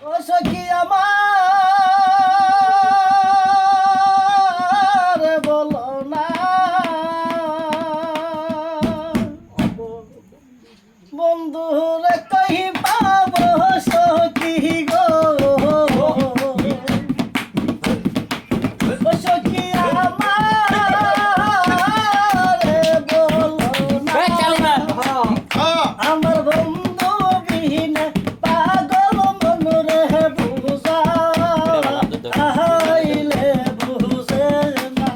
ও সখী আমার বলো না বন্ধু রে কই পাবো সখী গো ও সখী আমার বলো না আমার বন্ধু বিহীন পাগল মন রে বুঝা আইলে বুঝে না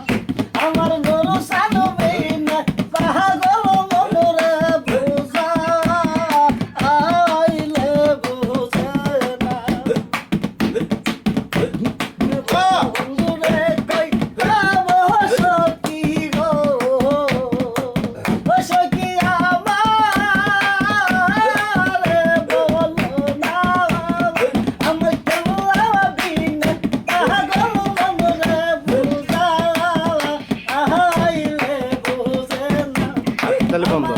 আমার গরু সানো বিহীন পাগল মন রে বুঝা আইলে বুঝে না বন্ধু রে কই যাবো সখী গো ও সখী তাহলে বন্ধ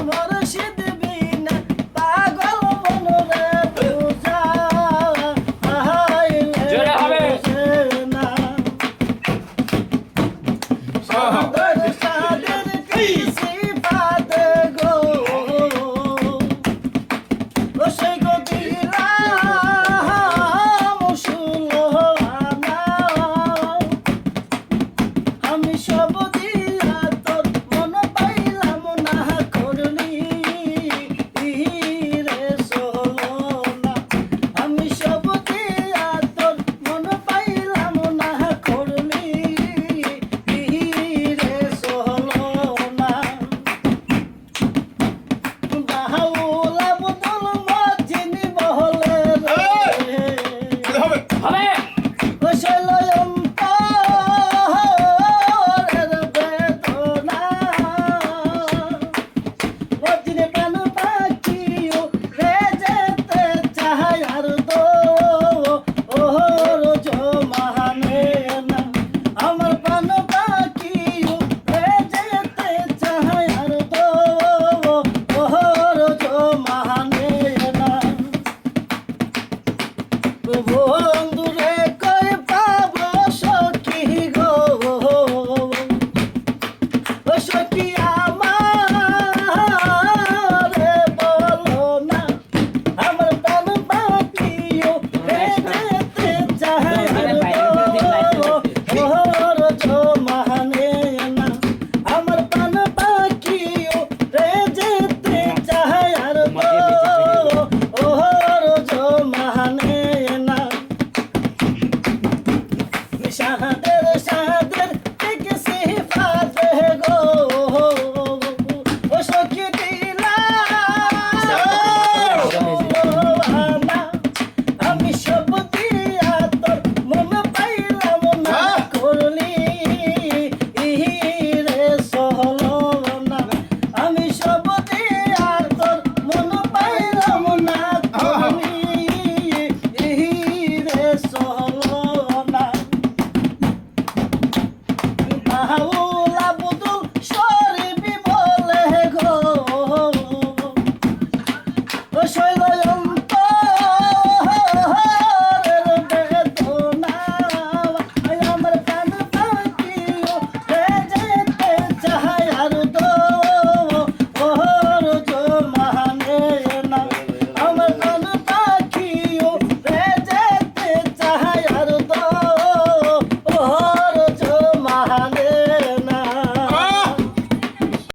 জোরে হবে। আমি সব দিয়া তোর মন পাইলাম না করলি রে সোলো না আমি সব দিয়া তোর মন পাইলাম না করলি রে সোলো না বাহুলা বদল মজিনি বহলে রে হবে আমার পান পাখি রে যেতে চাহাই আর দো ওহর জমানে না বন্ধু রে